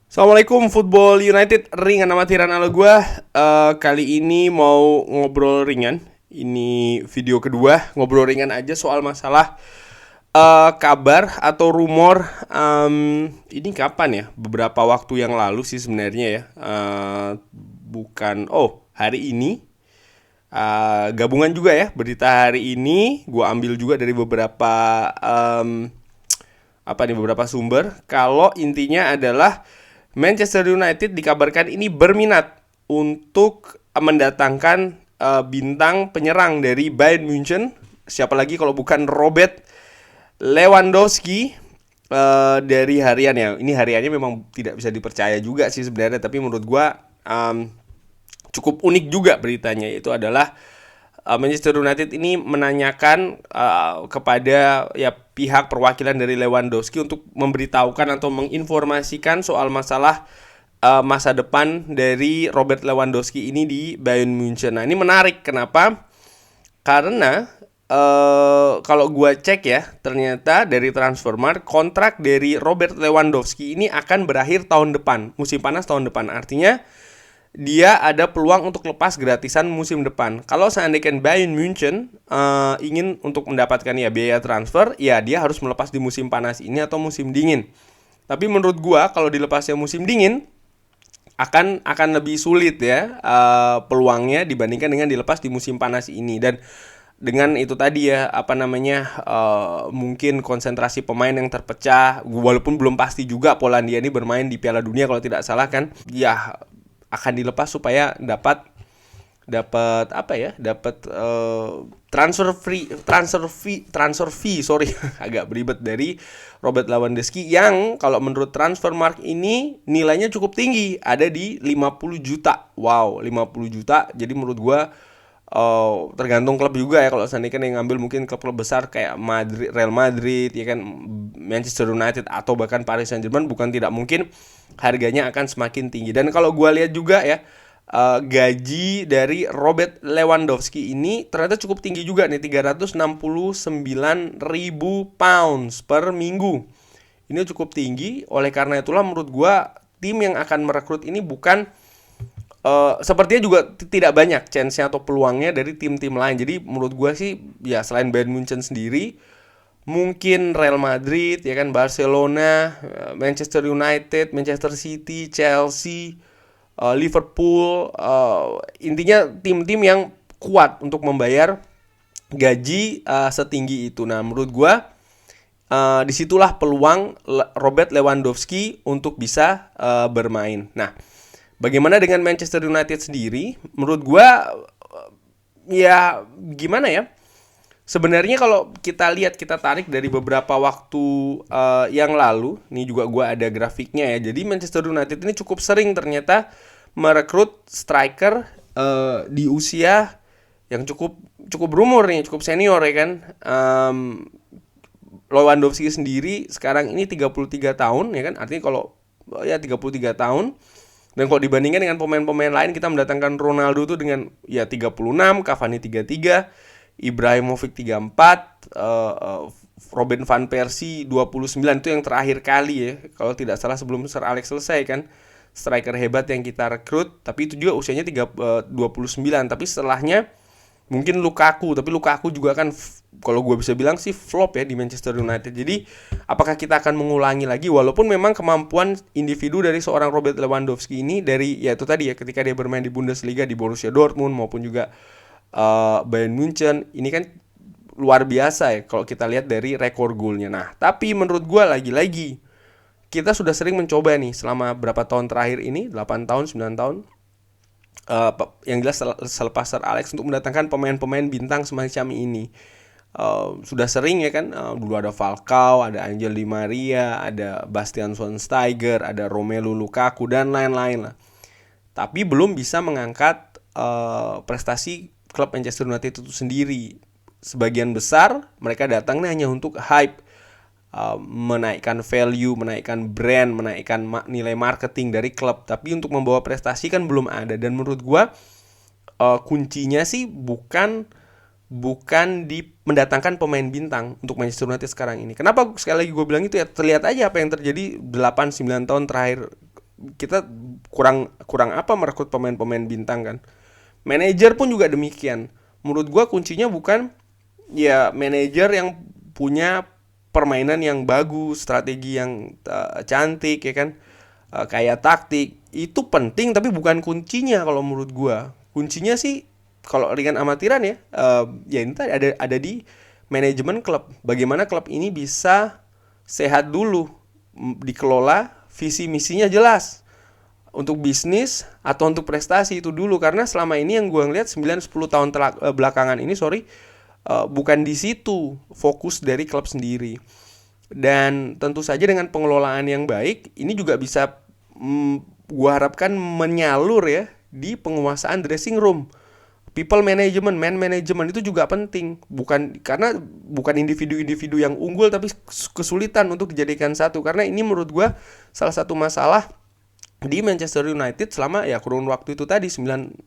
Assalamualaikum Football United, ringan amatiran ala gue. Kali ini mau ngobrol ringan. Ini video kedua, ngobrol ringan aja soal masalah kabar atau rumor. Ini kapan ya? Beberapa waktu yang lalu sih sebenarnya ya. Bukan, hari ini. Gabungan juga ya berita hari ini. Gue ambil juga dari beberapa sumber. Kalau intinya adalah Manchester United dikabarkan ini berminat untuk mendatangkan bintang penyerang dari Bayern Munchen. Siapa lagi kalau bukan Robert Lewandowski. Dari harian ya. Ini hariannya memang tidak bisa dipercaya juga sih sebenarnya, tapi menurut gua cukup unik juga beritanya. Itu adalah Manchester United ini menanyakan kepada ya pihak perwakilan dari Lewandowski untuk memberitahukan atau menginformasikan soal masalah masa depan dari Robert Lewandowski ini di Bayern Munchen. Nah, ini menarik. Kenapa? Karena kalau gue cek ya, ternyata dari Transfermarkt kontrak dari Robert Lewandowski ini akan berakhir tahun depan, musim panas tahun depan. Artinya dia ada peluang untuk lepas gratisan musim depan. Kalau seandainya Bayern Munchen ingin untuk mendapatkan ya biaya transfer, ya dia harus melepas di musim panas ini atau musim dingin. Tapi menurut gua kalau dilepasnya musim dingin akan lebih sulit ya peluangnya dibandingkan dengan dilepas di musim panas ini. Dan dengan itu tadi ya mungkin konsentrasi pemain yang terpecah, walaupun belum pasti juga Polandia ini bermain di Piala Dunia kalau tidak salah kan, ya akan dilepas supaya dapat transfer fee sorry agak beribet dari Robert Lewandowski yang kalau menurut Transfermarkt ini nilainya cukup tinggi, ada di 50 juta. Wow, 50 juta. Jadi menurut gua tergantung klub juga ya. Kalau seandainya yang ngambil mungkin klub-klub besar kayak Madrid, Real Madrid ya kan, Manchester United atau bahkan Paris Saint-Germain, bukan tidak mungkin harganya akan semakin tinggi. Dan kalau gue lihat juga ya, gaji dari Robert Lewandowski ini ternyata cukup tinggi juga nih, 369.000 pounds per minggu. Ini cukup tinggi. Oleh karena itulah menurut gue tim yang akan merekrut ini bukan sepertinya juga tidak banyak chance-nya atau peluangnya dari tim-tim lain. Jadi menurut gue sih ya selain Bayern Munchen sendiri, mungkin Real Madrid ya kan, Barcelona, Manchester United, Manchester City, Chelsea, Liverpool, intinya tim-tim yang kuat untuk membayar gaji setinggi itu. Nah menurut gue disitulah peluang Robert Lewandowski untuk bisa bermain. Nah, bagaimana dengan Manchester United sendiri? Menurut gue ya gimana ya? Sebenarnya kalau kita lihat, kita tarik dari beberapa waktu yang lalu, ini juga gue ada grafiknya ya. Jadi Manchester United ini cukup sering ternyata merekrut striker di usia yang cukup berumur nih, cukup senior ya kan. Lewandowski sendiri sekarang ini 33 tahun ya kan. Artinya kalau ya 33 tahun. Dan kalau dibandingkan dengan pemain-pemain lain, kita mendatangkan Ronaldo tuh dengan ya 36, Cavani 33, Ibrahimovic 34, Robin van Persie 29. Itu yang terakhir kali ya, kalau tidak salah sebelum Sir Alex selesai kan, striker hebat yang kita rekrut. Tapi itu juga usianya 29. Tapi setelahnya mungkin Lukaku, tapi Lukaku juga kan kalau gue bisa bilang sih flop ya di Manchester United. Jadi apakah kita akan mengulangi lagi, walaupun memang kemampuan individu dari seorang Robert Lewandowski ini dari ya itu tadi ya, ketika dia bermain di Bundesliga di Borussia Dortmund maupun juga Bayern Munchen ini kan luar biasa ya kalau kita lihat dari rekor golnya. Nah tapi menurut gue lagi-lagi kita sudah sering mencoba nih selama berapa tahun terakhir ini, 8 tahun 9 tahun, yang jelas selepas Sir Alex, untuk mendatangkan pemain-pemain bintang semacam ini. Sudah sering ya kan, dulu ada Falcao, ada Angel Di Maria, ada Bastian Schweinsteiger, ada Romelu Lukaku dan lain-lain lah. Tapi belum bisa mengangkat prestasi klub Manchester United itu sendiri. Sebagian besar mereka datangnya hanya untuk hype, menaikkan value, menaikkan brand, menaikkan nilai marketing dari klub. Tapi untuk membawa prestasi kan belum ada. Dan menurut gue kuncinya sih bukan di mendatangkan pemain bintang untuk Manchester United sekarang ini. Kenapa sekali lagi gue bilang itu ya, terlihat aja apa yang terjadi 8-9 tahun terakhir kita kurang apa merekrut pemain-pemain bintang kan. Manajer pun juga demikian. Menurut gue kuncinya bukan ya manajer yang punya permainan yang bagus, strategi yang cantik ya kan, kayak taktik itu penting tapi bukan kuncinya kalau menurut gue. Kuncinya sih kalau ringan amatiran ya, ya ini tadi ada di manajemen klub. Bagaimana klub ini bisa sehat dulu, dikelola, visi misinya jelas untuk bisnis atau untuk prestasi itu dulu. Karena selama ini yang gue ngeliat 9-10 tahun belakangan ini bukan di situ fokus dari klub sendiri. Dan tentu saja dengan pengelolaan yang baik ini juga bisa gue harapkan menyalur ya di penguasaan dressing room. People management, man management itu juga penting. Karena bukan individu-individu yang unggul tapi kesulitan untuk dijadikan satu. Karena ini menurut gue salah satu masalah di Manchester United selama ya kurun waktu itu tadi 9-8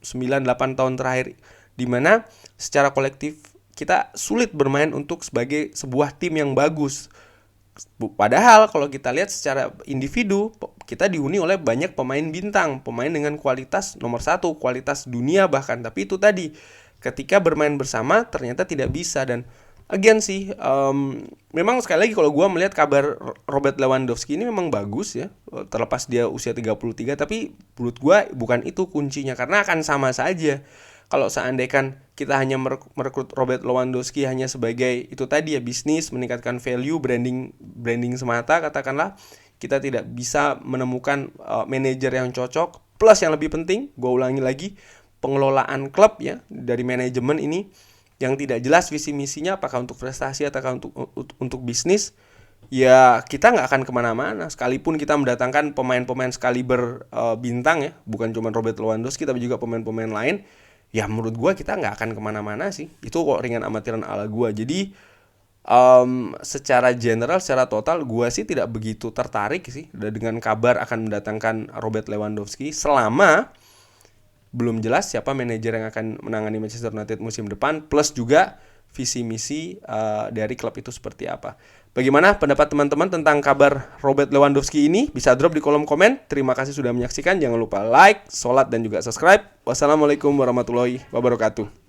tahun terakhir, di mana secara kolektif kita sulit bermain untuk sebagai sebuah tim yang bagus. Padahal kalau kita lihat secara individu, kita dihuni oleh banyak pemain bintang, pemain dengan kualitas nomor 1, kualitas dunia bahkan. Tapi itu tadi, ketika bermain bersama ternyata tidak bisa. Dan again sih, memang sekali lagi kalau gue melihat kabar Robert Lewandowski ini memang bagus ya, terlepas dia usia 33, tapi menurut gue bukan itu kuncinya. Karena akan sama saja kalau seandainya kita hanya merekrut Robert Lewandowski hanya sebagai itu tadi ya, bisnis, meningkatkan value, branding semata katakanlah, kita tidak bisa menemukan manajer yang cocok. Plus yang lebih penting, gue ulangi lagi, pengelolaan klub ya dari manajemen ini yang tidak jelas visi misinya, apakah untuk prestasi atau untuk bisnis, ya kita nggak akan kemana-mana. Sekalipun kita mendatangkan pemain-pemain sekaliber bintang ya, bukan cuma Robert Lewandowski tapi juga pemain-pemain lain, ya menurut gue kita nggak akan kemana-mana sih. Itu kok ringan amatiran ala gue. Jadi secara general, secara total gue sih tidak begitu tertarik sih dengan kabar akan mendatangkan Robert Lewandowski selama belum jelas siapa manajer yang akan menangani Manchester United musim depan, plus juga visi misi dari klub itu seperti apa. Bagaimana pendapat teman-teman tentang kabar Robert Lewandowski ini? Bisa drop di kolom komen. Terima kasih sudah menyaksikan. Jangan lupa like, sholat, dan juga subscribe. Wassalamualaikum warahmatullahi wabarakatuh.